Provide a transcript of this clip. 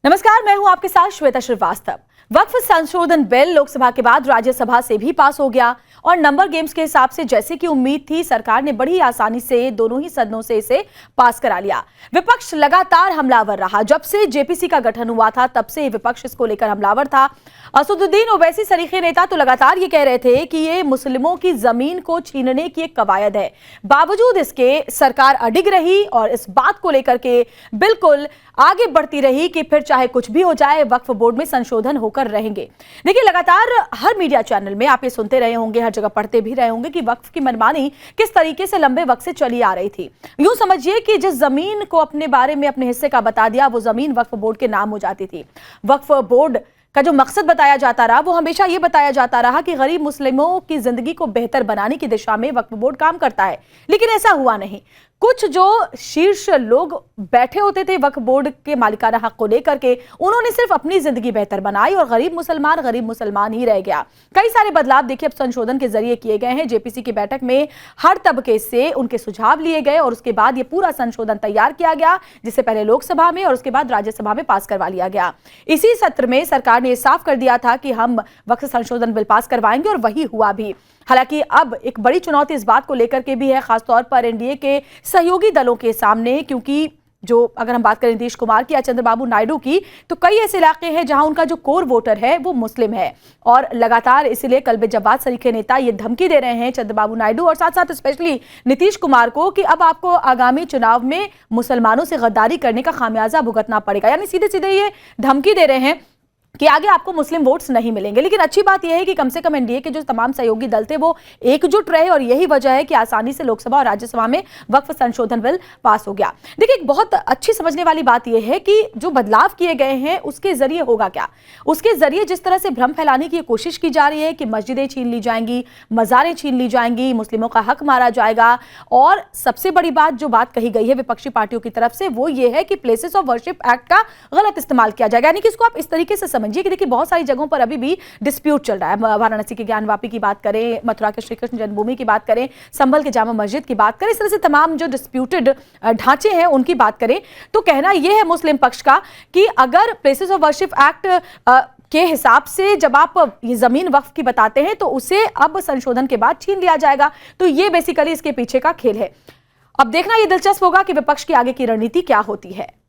नमस्कार, मैं हूं आपके साथ श्वेता श्रीवास्तव। वक्फ संशोधन बिल लोकसभा के बाद राज्यसभा से भी पास हो गया और नंबर गेम्स के हिसाब से जैसे कि उम्मीद थी, सरकार ने बड़ी आसानी से दोनों ही सदनों से इसे पास करा लिया। विपक्ष लगातार हमलावर रहा। जब से जेपीसी का गठन हुआ था तब से विपक्ष इसको लेकर हमलावर था। असदुद्दीन ओवैसी सरीखे नेता तो लगातार ये कह रहे थे कि ये मुस्लिमों की जमीन को छीनने की एक कवायद है। बावजूद इसके सरकार अडिग रही और इस बात को लेकर के बिल्कुल आगे बढ़ती रही कि फिर चाहे कुछ भी हो जाए, वक्फ बोर्ड में संशोधन होकर रहेंगे। देखिए, लगातार हर मीडिया चैनल में आप ये सुनते रहे होंगे, हर जगह पढ़ते भी रहे होंगे कि वक्फ की मनमानी किस तरीके से लंबे वक्त से चली आ रही थी। यूं समझिए कि जिस जमीन को अपने बारे में, अपने हिस्से का बता दिया, वो जमीन वक्फ बोर्ड के नाम हो जाती थी। वक्फ बोर्ड का जो मकसद बताया जाता रहा, वो हमेशा ये बताया जाता रहा कि गरीब मुस्लिमों की जिंदगी को बेहतर बनाने की दिशा में वक्फ बोर्ड काम करता है। लेकिन ऐसा हुआ नहीं। कुछ जो शीर्ष लोग बैठे होते थे वक्फ बोर्ड के मालिकाना हक को लेकर के, उन्होंने सिर्फ अपनी जिंदगी बेहतर बनाई और गरीब मुसलमान ही रह गया। कई सारे बदलाव देखिए अब संशोधन के जरिए किए गए हैं। जेपीसी की बैठक में हर तबके से उनके सुझाव लिए गए और उसके बाद ये पूरा संशोधन तैयार किया गया, जिसे पहले लोकसभा में और उसके बाद राज्यसभा में पास करवा लिया गया। इसी सत्र में सरकार ने साफ कर दिया था कि हम वक्फ संशोधन बिल पास करवाएंगे और वही हुआ भी। हालांकि अब एक बड़ी चुनौती इस बात को लेकर के भी है, खासतौर पर एनडीए के सहयोगी दलों के सामने, क्योंकि जो अगर हम बात करें नीतीश कुमार की या चंद्रबाबू नायडू की, तो कई ऐसे इलाके हैं जहां उनका जो कोर वोटर है वो मुस्लिम है और लगातार इसीलिए कल्बे जवाद सरीखे नेता ये धमकी दे रहे हैं चंद्रबाबू नायडू और साथ साथ स्पेशली नीतीश कुमार को कि अब आपको आगामी चुनाव में मुसलमानों से गद्दारी करने का खामियाजा भुगतना पड़ेगा। यानी सीधे सीधे ये धमकी दे रहे हैं कि आगे आपको मुस्लिम वोट्स नहीं मिलेंगे। लेकिन अच्छी बात यह है कि कम से कम एनडीए के जो तमाम सहयोगी दल थे वो एकजुट रहे और यही वजह है कि आसानी से लोकसभा और राज्यसभा में वक्फ संशोधन बिल पास हो गया। देखिए, एक बहुत अच्छी समझने वाली बात यह है कि जो बदलाव किए गए हैं उसके जरिए होगा क्या। उसके जरिए जिस तरह से भ्रम फैलाने की कोशिश की जा रही है कि मस्जिदें छीन ली जाएंगी, मज़ारें छीन ली जाएंगी, मुस्लिमों का हक मारा जाएगा, और सबसे बड़ी बात जो बात कही गई है विपक्षी पार्टियों की तरफ से वो ये है कि प्लेसेस ऑफ वर्शिप एक्ट का गलत इस्तेमाल किया जाएगा। यानी कि इसको आप इस तरीके से समझिए कि देखिए बहुत सारी जगहों पर अभी भी डिस्प्यूट चल रहा है। वाराणसी के ज्ञानवापी की बात करें, मथुरा के श्री कृष्ण जन्मभूमि की बात करें, संभल के जामा मस्जिद की बात करें, इस तरह से तमाम जो डिस्प्यूटेड ढांचे हैं उनकी बात करें, तो कहना यह है मुस्लिम पक्ष का कि अगर प्लेसेस ऑफ वर्शिप एक्ट के हिसाब से जब आप ये जमीन वक्फ की बताते हैं तो उसे अब संशोधन के बाद छीन लिया जाएगा। तो ये बेसिकली इसके पीछे का खेल है। अब देखना ये दिलचस्प होगा कि विपक्ष की आगे की रणनीति क्या होती है।